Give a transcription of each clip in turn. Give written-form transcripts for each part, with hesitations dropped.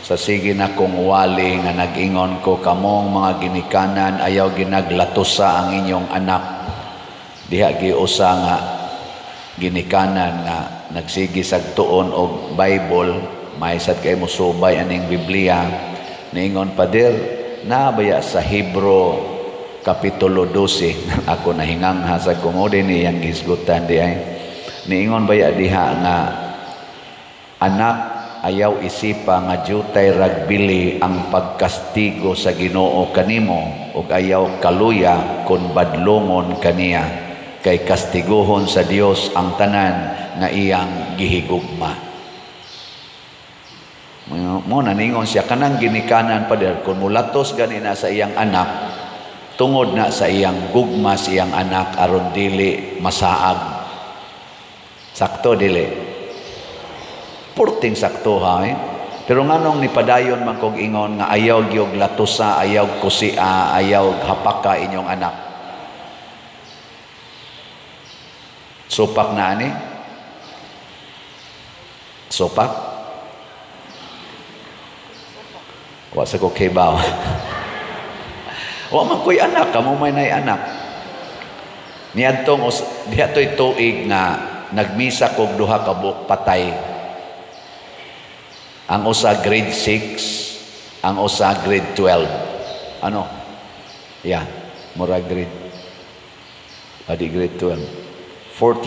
sa sige na kong wali nga nag-ingon ko kamong mga ginikanan ayaw ginaglatusa ang inyong anak. Diha giusa nga ginikanan nga nagsigi sagtuon og Bible, maisad kay mo subay aning Biblia. Niingon pader na baya sa Hebro kapitulo 12 ako nahingangha sa kumode niyang gisgutan di ay. Niingon baya diha nga anak ayaw isipa nga jutay ragbili ang pagkastigo sa Ginoo kanimo ug ayaw kaluya kun badlongon kaniya kay kastiguhon sa Dios ang tanan nga iyang gihigugma. Mo naningon siya kanang ginikanan pader kun mulatos gani na sa iyang anak tungod na sa iyang gugma sa iyang anak aron dili masaag. Sakto dili. Purting sakto ha Pero nganong ni padayon man kog ingon nga ayaw gyud latusa, ayaw kusia, ayaw hapaka inyong anak. Supak na ani? Supak? Wa sa ko kibaw. Wa man ko'y anak, kamo may nay anak. Niadtong diatoy tuig nga nagmisa kog duha ka buok patay. Ang usa grade 6, ang usa grade 12. Ano? Yeah, mura grade. Adi grade 12. Fourth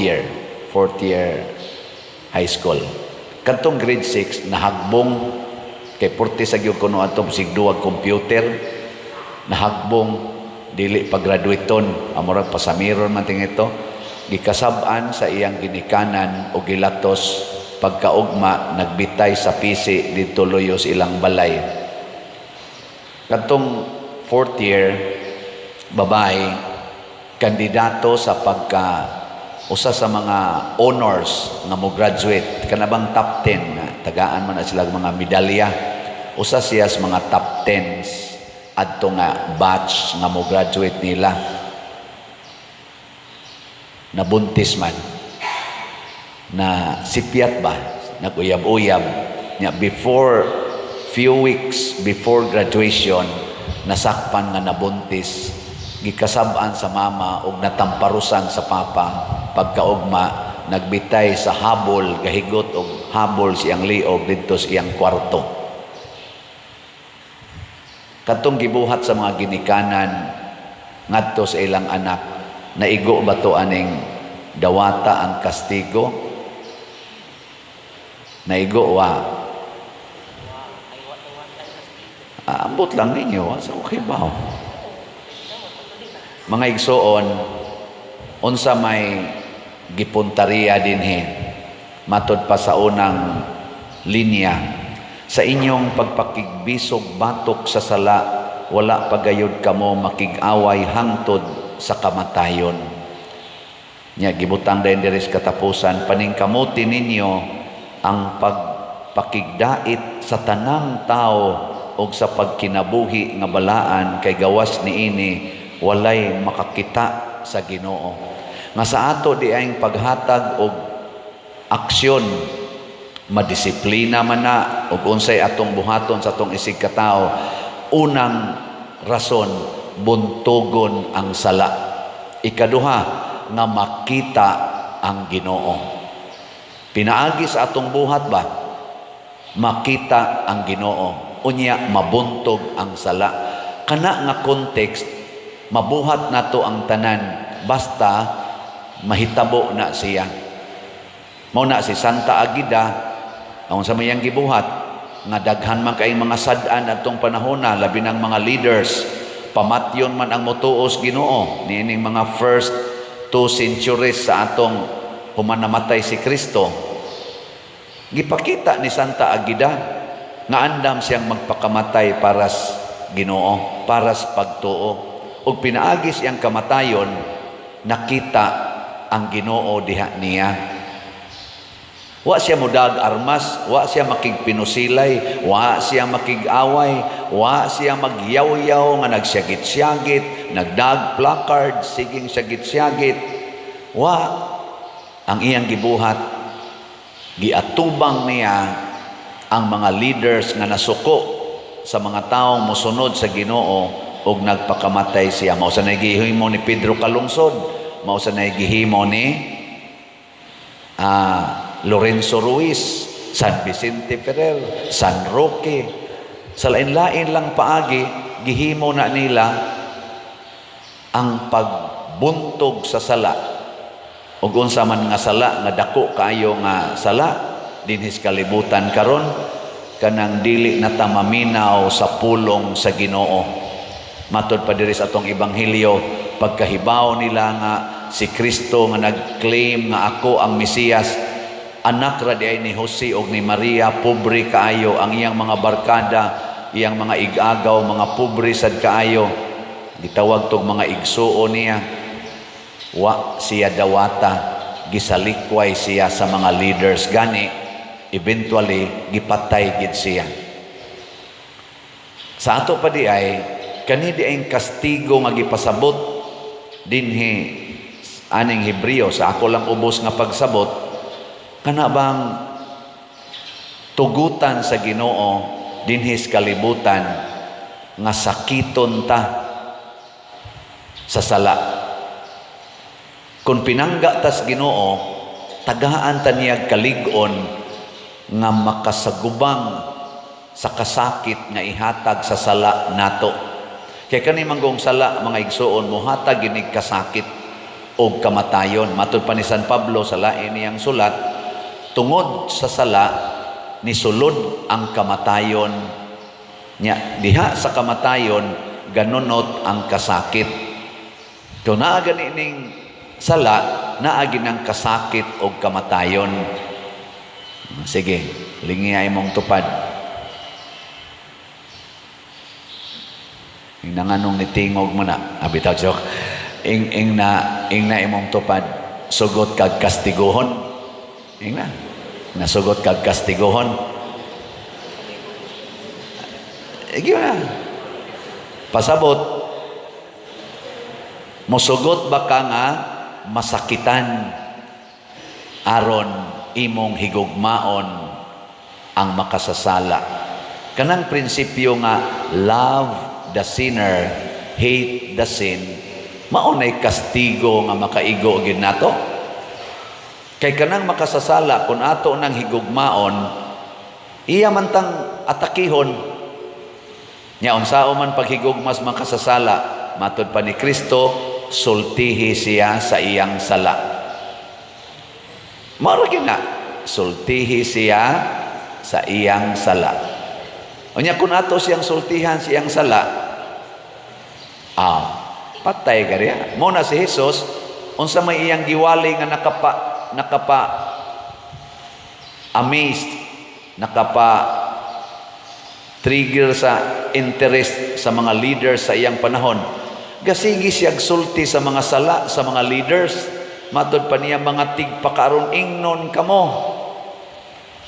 year high school. Kantong grade 6 nahagbong kay porte sa gyud kuno ato sigduwa computer. Nahagbong dili pag-graduaton, amurag pasamiron man ting ito. Gikasab-an sa iyang ginikanan o gilatos pagkaugma nagbitay sa pisi dito luyos ilang balay. Katong fourth year babae kandidato sa usa sa mga honors nga mo graduate kanabang top 10 nga tagaan man na sila mga medalya. Usa siya sa mga top 10s adto nga batch nga mo graduate nila. Nabuntis man na sipyat ba naguyab-uyab nya few weeks before graduation nasakpan nga nabuntis gikasab-an sa mama ug natamparusan sa papa pagkaugma nagbitay sa habol gahigot og habol siyang liog didto sa iyang kwarto. Katong gibuhat sa mga ginikanan ngadto sa ilang anak naigo ba to aning dawata ang kastigo? Naigo wa. Ambot lang ninyo sa kukibaw. Mga igsoon, unsa may gipuntariya dinhi matod pa sa unang linya sa inyong pagpakigbisog batok sa sala wala pagayod kamo makig-away hangtod sa kamatayon. Nya gibutang din diri sa katapusan paningkamuti ninyo ang pagpakigdait sa tanang tao o sa pagkinabuhi nga balaan kay gawas niini walay makakita sa Ginoo. Nga sa ato di ay paghatag og aksyon madisiplina man na ug unsay atong buhaton sa atong isig ka tawo. Unang rason buntogon ang sala. Ikaduha nga makita ang Ginoo. Pinaagi sa atong buhat ba? Makita ang Ginoo. Unya mabuntog ang sala. Kana nga context, mabuhat nato ang tanan basta mahitabo na siya. Mao na si Santa Agida, ang sa mayang gibuhat, nga daghan man kay mga sad-an atong panahon na, labi ng mga leaders, pamatyon man ang motuos Ginoo, niining mga first 2 centuries sa atong human namatay si Kristo. Gipakita ni Santa Agida nga andam siyang magpakamatay para sa Ginoo, para sa pagtuo. Ug pinaagi siyang kamatayon, nakita ang Ginoo diha niya. Wa siya mudag armas, wa siya makigpinusilay, wa siya makig-away, wa siya magyaw-yaw nga nagsyagit-syagit, nagdag placard, siging syagit-syagit. Wa ang iyang gibuhat, giatubang niya ang mga leaders nga nasuko sa mga taong mosunod sa Ginoo ug nagpakamatay siya. Mao sa nagihimo ni Pedro kalungsod, mao sa nagihimo ni Lorenzo Ruiz, San Vicente Ferrer, San Roque. Sa lain-lain lang paagi, gihimo na nila ang pagbuntog sa sala. Ug unsa man nga sala nga dako kaayo nga sala dinhis kalibutan karon, kanang dili na ta maminaw sa pulong sa Ginoo. Matod pa diri sa atong ebanghelyo, pagkahibaw nila nga si Kristo nga nag-claim nga ako ang Mesiyas, anak ra di ni Jose og ni Maria, pobre kaayo ang iyang mga barkada, iyang mga igagaw, mga pobre sad kaayo, gitawag tog mga igsuo niya. Wa siya dawata, gisalikway siya sa mga leaders, gani eventually gipatay gid siya. Sa ato pa di ay kani di ay kastigo nga gipasabot dinhi aning Hebreo, sa ako lang ubos nga pagsabot, kana bang tugutan sa Ginoo dinhis kalibutan nga sakiton ta sa sala. Kung pinangga tas Ginoo, tagaan ta niya kalig-on nga makasagubang sa kasakit nga ihatag sa sala nato. Kaya kani manggong sala mga igsuon mohatag inig kasakit o kamatayon. Matod pa ni San Pablo sa lain niyang sulat, tungod sa sala ni sulod ang kamatayon nya, diha sa kamatayon ganunot ang kasakit. Kung naa gani ning sala, naagi ng kasakit o kamatayon. Sige, lingiyay mong tupad. Ing nanganong nitingog mo na, abitaw joke. Ing na imong tupad, sugot kag kastiguhon. Ing na, nasugot kag kastiguhon. Igi na. Pasabot, musugot ba ka nga masakitan aron imong higugmaon ang makasasala. Kanang prinsipyo nga love the sinner, hate the sin, maunay kastigo nga makaigo gid nato. Kay kanang makasasala kun ato nang higugmaon, iya man tang atakihon. Nya unsao man paghigugmas makasasala, matud pa ni Kristo, sultihi siya sa iyang sala. Maragi na, sultihi siya sa iyang sala. Unya kung ato siyang sultihan siyang sala, patay ka riya. Muna si Jesus, unsa may iyang giwali nga nakapa amazed, nakapa trigger sa interest sa mga leaders sa iyang panahon. Gasigi siya sulti sa mga sala, sa mga leaders. Matod pa niya, mga tigpakaron ingnon kamo.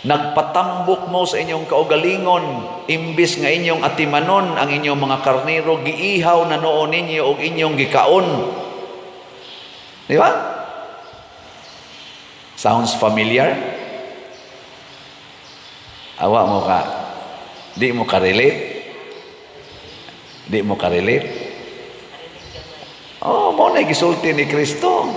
Nagpatambok mo sa inyong kaugalingon, imbis nga inyong atimanon ang inyong mga karnero, giihaw na noon ninyo o inyong gikaon. Di ba? Sounds familiar? Awa mo ka. Di mo ka-relate? Di mo ka-relate? Oh, mo na gisulti ni Kristo.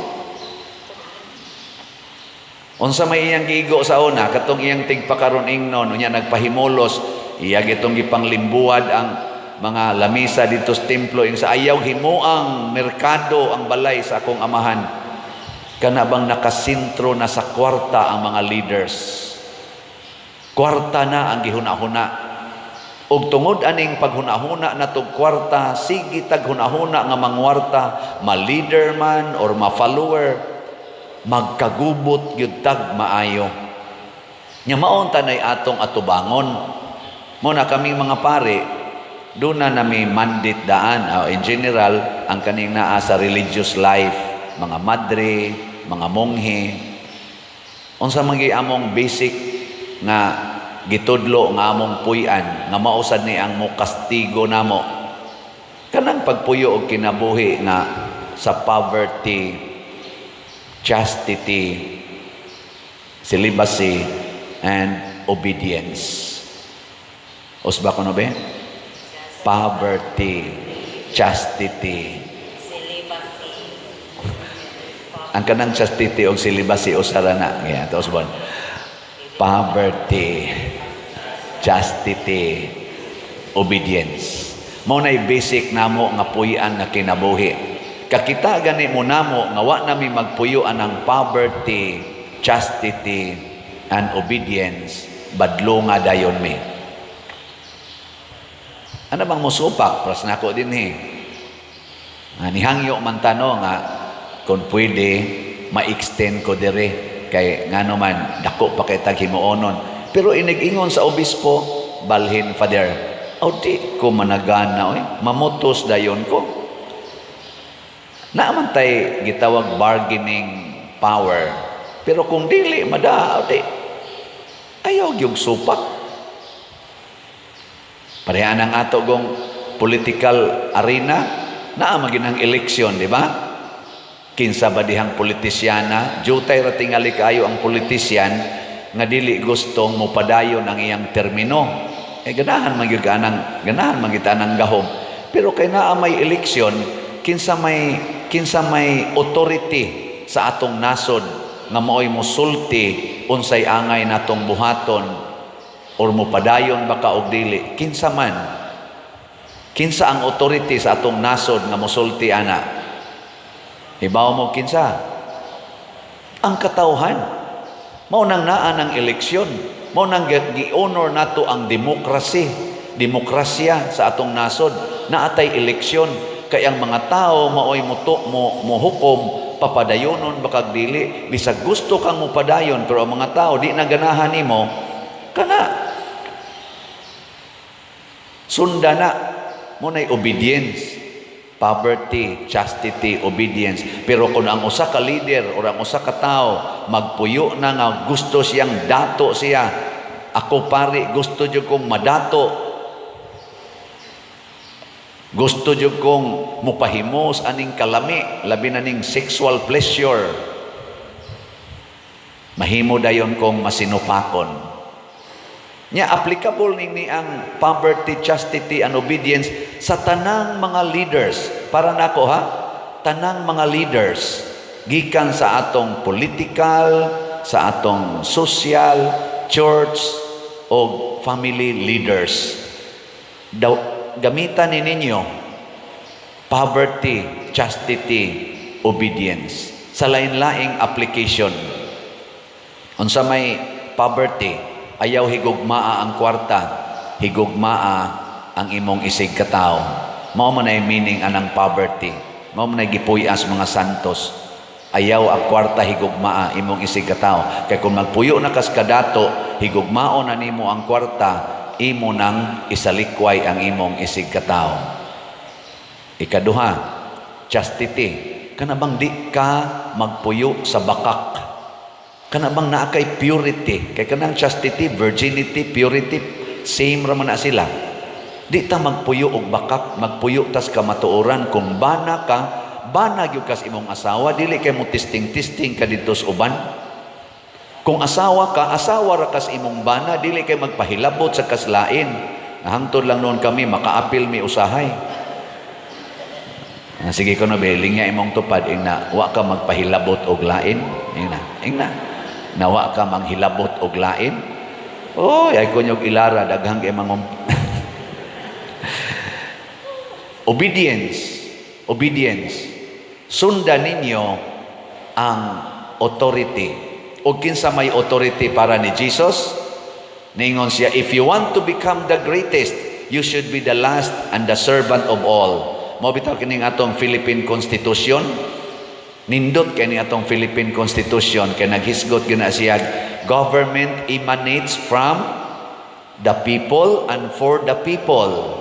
Unsa may iyang giigo sa una, katong iyang tigpakaron ingnon, unya nagpahimulos, iya gitong gipanglimbuad ang mga lamisa dito sa templo, ing sa ayaw himuang merkado ang balay sa akong amahan. Kana bang nakasintro na sa kwarta ang mga leaders. Kwarta na ang gihuna-huna. Ug tungod aning paghunahuna na tog kwarta, sige tag hunahuna nga mangwarta, ma-leader man or ma-follower, magkagubot gyud tag maayo. Nya maon tanay atong atubangon. Mo na kaming mga pare, doon na nami mandate daan, in general, ang kaning naa sa religious life, mga madre, mga monghe. Unsa man among basic nga gitudlo nga among puy-an nga mausad ni ang mo kastigo namo kanang pagpuyo og kinabuhi nga sa poverty, chastity, celibacy, and obedience. Usba ko no be? Poverty, chastity. Ang kanang chastity o celibacy o sarana. Yeah, tapos bon. Poverty, chastity, obedience. Mao nay basic namo nga puy-an nga kinabuhi. Kakita gani mo namo nga wa nami magpuyuan ang poverty, chastity, and obedience, badlo nga dayon mi. Ano bang musupak? Pras na ko din nihangyo man tano nga kung pwede ma-extend ko dire kay ngano man dako pa kay tag himuonon. Pero inig-ingon sa obispo, balhin father, di ko managana mamutos dayon ko. Naaman tay gitawag bargaining power. Pero kung dili mada ayaw gyud supak. Pareha nang ato gong political arena, naa maginang eleksyon, di ba? Kinsa ba dihang politisyana, jutay ra tingali kayo ang politisyan nga dili gustong mopadayon ang iyang termino. Ganahan man gyud ganahan man kita nang gahom. Pero kay naa may eleksyon, kinsa may authority sa atong nasod nga maoy mosulti unsay angay natong buhaton or mopadayon baka og dili, kinsa man. Kinsa ang authority sa atong nasod nga mosulti ana? Hibaw mo kinsa? Ang katawhan. Mao nang naa ng eleksyon. Mao nang gi-honor nato ang demokrasya sa atong nasod. Naatay eleksyon kay ang mga tao maoy mohukom papadayonon bakag dili. Bisag gusto kang mopadayon pero ang mga tao di naganahan nimo kana. Sundana mo nay obedience. Poverty, chastity, obedience. Pero kung ang usa ka leader o ang usa ka tao magpuyo na nga gusto siyang dato siya, ako pare gusto jud kong madato, gusto jud kong mupahimos aning kalami, labi na ning sexual pleasure, mahimo dayon kong masinupakon. Nya applicable ni ang poverty, chastity, and obedience sa tanang mga leaders. Para nako tanang mga leaders gikan sa atong political, sa atong social, church o family leaders. Gamitan ni ninyo poverty, chastity, obedience sa lain-laing application. Unsa may poverty, ayaw higugmaa ang kwarta, higugmaa ang imong isig katao. Mao man ay meaning anang poverty. Mao man ay gipuyas mga santos. Ayaw ang kwarta, higugmaa imong isig katao. Kay kung magpuyo na kas kadato, higugmao na nimo ang kwarta, imo nang isalikway ang imong isig katao. Ikaduha, chastity. Kana bang di ka magpuyo sa bakak? Kana bang naa kay purity? Kay kanang chastity, virginity, purity, same ra man na sila. Di ta magpuyo og bakak, magpuyo tas kamatuoran. Kung bana ka, bana gyud kas imong asawa, dili kay mo testing ka dito sa uban. Kung asawa ka, asawa ra kas imong bana, dili kay magpahilabot sa kaslain. Hangtod lang noon kami makaapil mi usahay. Sige ko no beling nga imong tupad ingna wa ka magpahilabot og lain. Ingna. Nawa ka manghilabot og lain. Ay kunyog ilara daghang kay mangom. Obedience. Sundan ninyo ang authority. O kinsa may authority para ni Jesus? Ningon siya, if you want to become the greatest, you should be the last and the servant of all. Mao bitaw kining atong Philippine Constitution. Nindot kini atong Philippine Constitution kay naghisgot gyud na siya, government emanates from the people and for the people.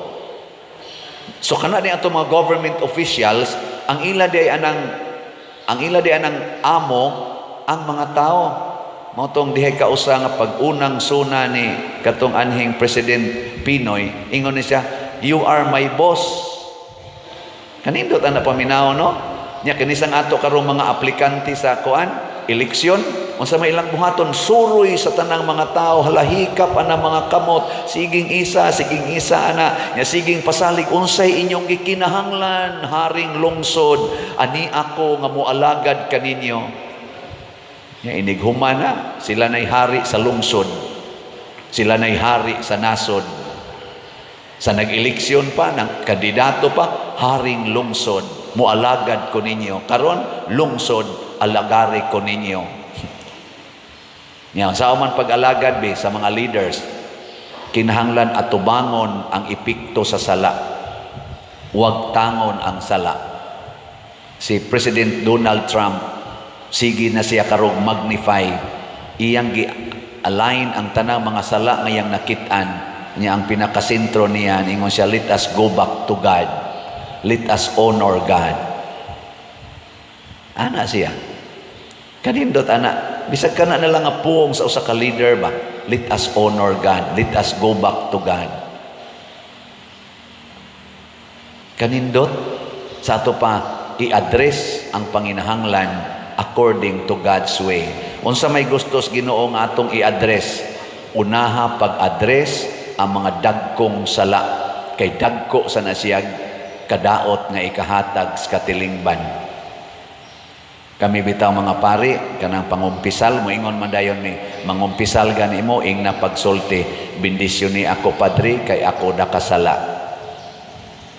So kana ni atong mga government officials, ang ila di anang amo ang mga tao. Mao tong dihay kausa nga pag-unang suna ni katong anhing President Pinoy, ingon ni siya, you are my boss. Kanindot ana paminaw no? Nya kinisang ato karong mga aplikante sa eleksyon, unsa may ilang buhaton, suroy sa tanang mga tao, halahikap ana mga kamot, siging isa ana, nya siging pasalig unsay inyong gikinahanglan, haring lungsod, ani ako nga moalagad kaninyo. Nya inighuman na, sila nay hari sa lungsod, sila nay hari sa nasod. Sa nag-eleksyon pa, ng kandidato pa, haring lungsod, mualagad ko ninyo. Karon lungsod, alagari ko ninyo. Yan, sa man pag-alagad sa mga leaders, kinahanglan atubangon ang epekto sa sala. Huwag tangon ang sala. Si President Donald Trump, sige na siya karong magnify, iyang gi-align ang tanang mga sala ngayang nakitaan niya. Ang pinakasentro niya, ingon siya, let us go back to God. Let us honor God. Ana siya. Kanindot ana, bisag ka na lang nga puong sa usa ka leader ba? Let us honor God. Let us go back to God. Kanindot, sa ato pa, i-address ang panginahanglan according to God's way. Unsa may gustos Ginoo nga atong i-address, unaha pag-address ang mga dagkong sala, kay dagko sa nasiyag kadaot nga ikahatag sa katilingban. Kami bitaw mga pari, kanang pangumpisal, moingon man dayon mi, mangumpisal gani mo, ing na pagsulti, bendisyon ni ako padri, kay ako nakasala.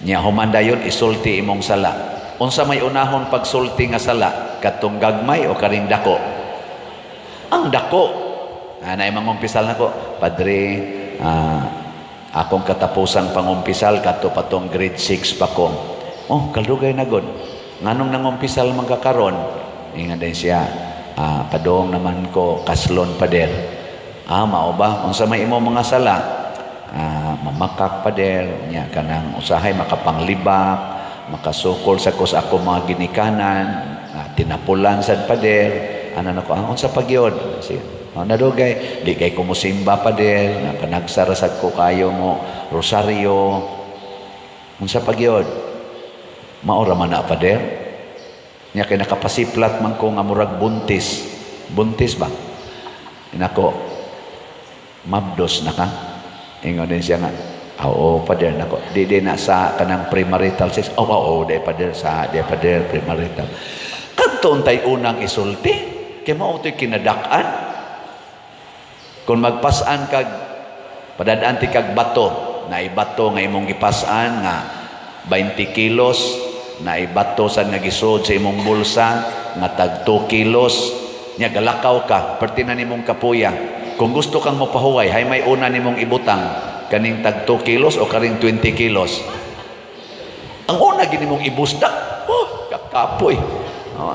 Nya human dayon, isulti imong sala. Unsa may unahon pagsulti nga sala, katong gagmay o karing dako? Ang dako. Anay mangumpisal nako, padri, akong katapusang pangumpisal kadto patong grade 6 pa ko. Oh, kalugay na god. Nganong nangumpisal man kakaron? Ingon din siya, padong naman ko kaslon pader. Mao ba unsa may imo mga sala? Mamakak pader, nya kanang usahay makapanglibak, makasukol sa kus ako mga ginikanan, tinapulan sad pader. Ano nako, unsa pagyod? Siya. Nadugay, di kay kumusimba pa din, nakanagsarasag ko kayo mo, rosaryo. Unsa pagyod? Maura man na pa din. Nya kay nakapasiplat man ko nga murag buntis. Buntis ba? Inako, mabdos na ka. Ingon din siya nga, oo pa din ako. Di na sa kanang premarital sex. Oo, di pa din sa, di pa din premarital. Kanton tay unang isulti, kay mao to'y kinadak-an. Kung magpasan kag padadaan ti kag bato, na ibato nga imong gipasan nga 20 kilos, na ibato sad nga gisud sa imong bulsa nga tag 2 kilos, nya galakaw ka, pertinan nimong kapuya. Kung gusto kang mopahuway, hay may una nimong ibutang kaning tag 2 kilos o karing 20 kilos. Ang una gini mong ibusdak, kakapoy.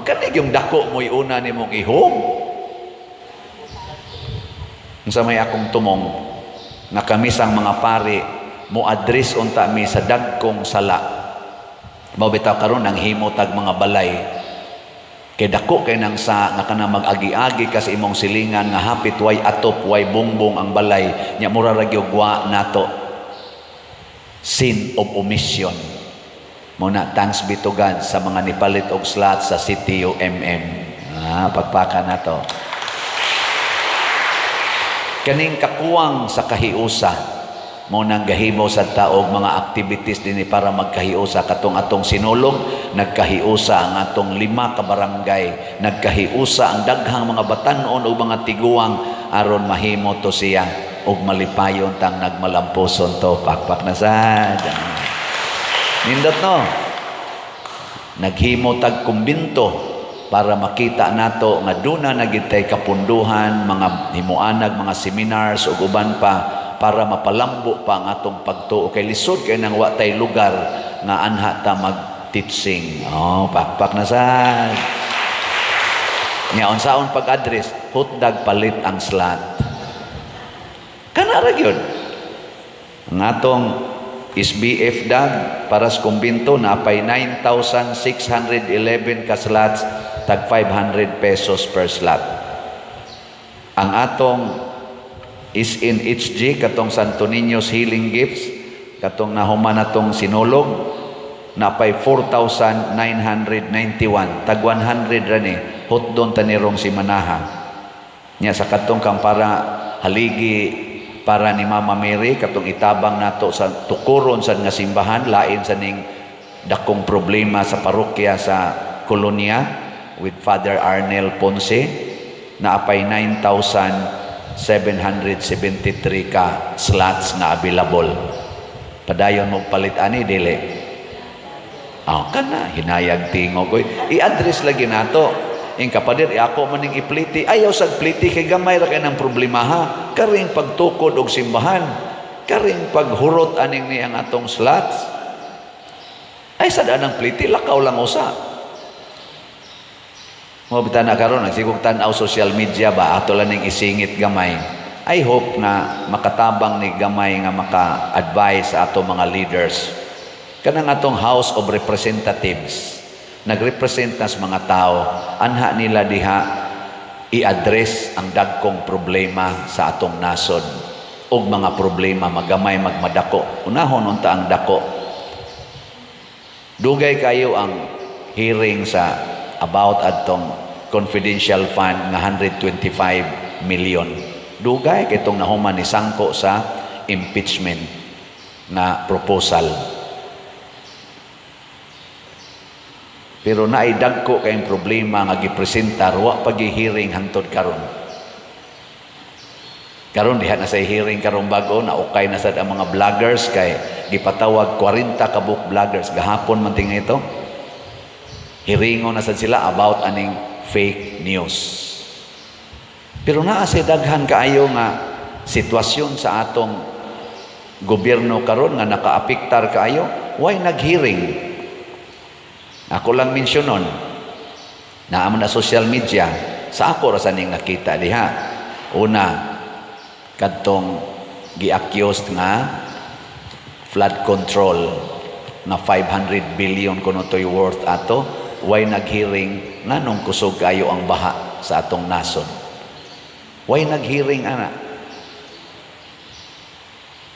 Kanig yung dako mo'y una nimong ihom. Sa may akong tumong nga kami sang mga pari mo address unta mi sa dagkong sala. Mao bitaw karon ang himotag mga balay kay dako kay nang sa nga kana mag-agi-agi ka sa imong silingan nga hapit way atop way bungbong ang balay nya mura ra gyud wa nato. Sin of omission. Muna thanks be to God sa mga nipalit og slot sa CTUMM. Pagpaka na to. Kaning kakuwang sa kahiusa mo nang gahimo sa taog mga activities dinhi para magkahiusa katong atong sinulog, nagkahiusa ang atong 5 ka barangay, nagkahiusa ang daghang mga batan-on ug mga tiguang aron mahimo to siya ug malipayon tang nagmalampuson to. Pakpak na sad. Nindot no. Naghimo tag kumbinto para makita nato nga duna na gid tay kapunduhan, mga himuanag, mga seminars ug uban pa para mapalambo pa ang atong pagtuo kay lisod kay nang wa tay lugar nga anha ta mag-teaching. Pakpak na sad. Nya unsaon pag-address, hutdag palit ang slot. Kana ra gyud. Ang atong SBF dag para sa kumbinto na pay 9,611 ka slots, tag 500 pesos per slot. Ang atong is in HG katong Santo Niño's Healing Gifts katong nahuman natong sinulog na pay 4,991 tag 100 ra ni hutdon tanirong si manaha Nya sa katong kang para haligi para ni Mama Mary katong itabang nato sa tukuron sa nga simbahan lain sa ning dakong problema sa parokya sa Kolonya with Father Arnel Ponce na apay 9,773 ka slots na available. Padayon mo palit ani dili. Kana hinayag tingog koy. I-address lagi nato. Ing kapadir ako maning ipliti. Ayaw sag pliti kay gamay ra kay nang problema ha. Karing pagtukod og simbahan. Karing paghurot aning ni ang atong slots. Ay sada nang pliti lakaw lang usa. Mo bitan na karon nagsigog tan-aw social media ba ato lang ning isingit gamay. I hope na makatabang ni gamay nga maka-advise sa ato mga leaders. Kanang atong House of Representatives nagrepresent nas mga tao, anha nila diha i-address ang dagkong problema sa atong nasod og mga problema magamay magmadako. Unahon unta ang dako. Dugay kayo ang hearing sa about atong confidential fund nga 125 million. Dugay kay itong nahuman ni sangko sa impeachment na proposal. Pero naidagko kayong problema nga gipresenta wa pag-hearing hangtod karon. Karon diha na sa hearing karon bago na okay na sad ang mga vloggers kay gipatawag 40 ka book vloggers gahapon man ting ito. Hiringon na sad sila about aning fake news. Pero naa sa daghan kaayo nga sitwasyon sa atong gobyerno karon nga nakaapektar kaayo, why nag-hearing? Ako lang mensyonon, naamon na social media, sa ako ra saning nakita diha. Una, kadtong gi-accused nga flood control na 500 billion kuno to'y worth ato, why nag-hearing nganong kusog kayo ang baha sa atong nasod? Why nag-hearing ana?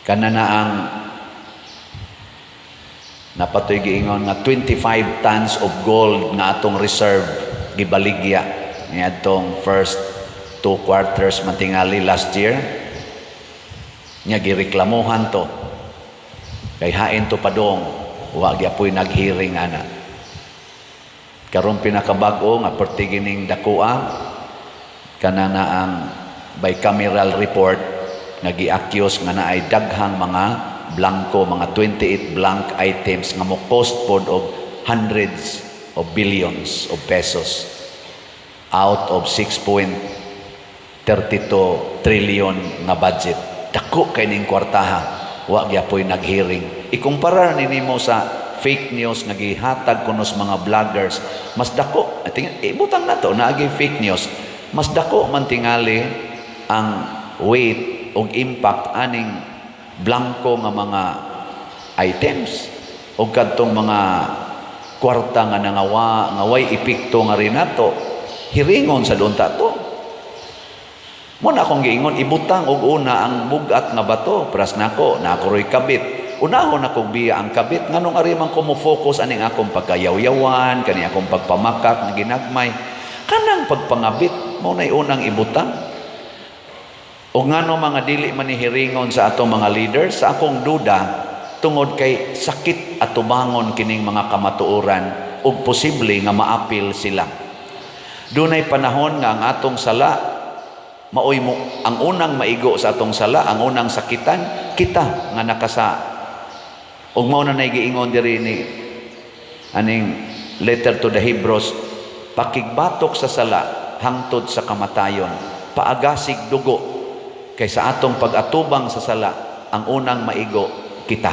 Kana na ang napatoy giingon nga 25 tons of gold nga atong reserve gibaligya niadtong first 2 quarters man tingali last year nya gireklamuhan to kay hain to padong wa gyapoy naghearing ana. Karon pinakabag-o nga pertigining dakua kana na ang bicameral report nga gi-accuse nga naay daghang mga blanco, mga 28 blank items nga mo cost pod og hundreds of billions of pesos out of 6.32 trillion nga budget. Dako kay ning kwartaha, wa gyapoy naghearing. Ikumpara nimo sa fake news nga gihatag kunos mga vloggers, mas dako. Ibutang nato naagi fake news, mas dako man tingali ang weight og impact aning blanco nga mga items o kadtong mga kwarta nga nangawa nga way epekto nga rin nato hiringon sa doon tato mo na akong giingon ibutang og una ang bugat nga bato pras nako nakuroy kabit unahon akong biya ang kabit nganong ari man ko mo focus aning akong pagkayaw-yawan kani akong pagpamakak nga ginagmay kanang pagpangabit mo nay unang ibutang. O ngano mga dili man ni hiringon sa atong mga leaders, sa akong duda, tungod kay sakit at tubangon kining mga kamatuoran o posible nga maapil sila. Dunay panahon nga ang atong sala, maoy mo, ang unang maigo sa atong sala, ang unang sakitan, kita nga nakasa. O mao na giingon diri ni aning letter to the Hebrews, pakigbatok sa sala, hangtod sa kamatayon, paagasig dugo, kaysa atong pag-atubang sa sala ang unang maigo kita.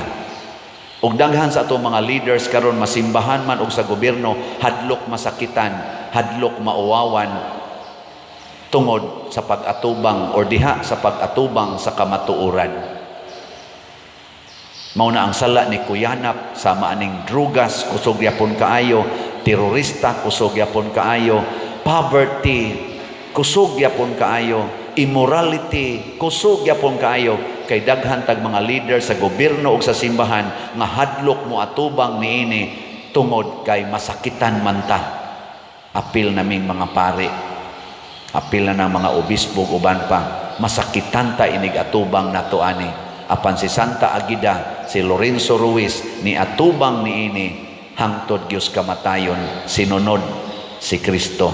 Ug daghan sa atong mga leaders karon masimbahan man og sa gobyerno hadlok masakitan, hadlok mauwawan tungod sa pag-atubang or diha sa pag-atubang sa kamatuoran. Mao na ang sala ni kuyanap sama aning drugas kusog yapon kaayo, terorista kusog yapon kaayo, poverty kusog yapon kaayo, immorality kusog yapon kaayo kay daghan tag mga leader sa gobyerno ug sa simbahan nga hadlok mo atubang niini tungod kay masakitan man ta. Apil naming mga pari Apil na ng mga obispo uban pa, masakitan ta inig atubang nato ani. Apan si Santa Agida, si Lorenzo Ruiz, ni atubang niini hangtod Dios kamatayon, sinunod si Kristo.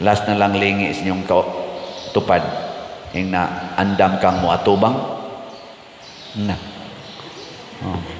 Last na lang lingi sa inyong tupad, yung na andam kang mo atubang na. Oh.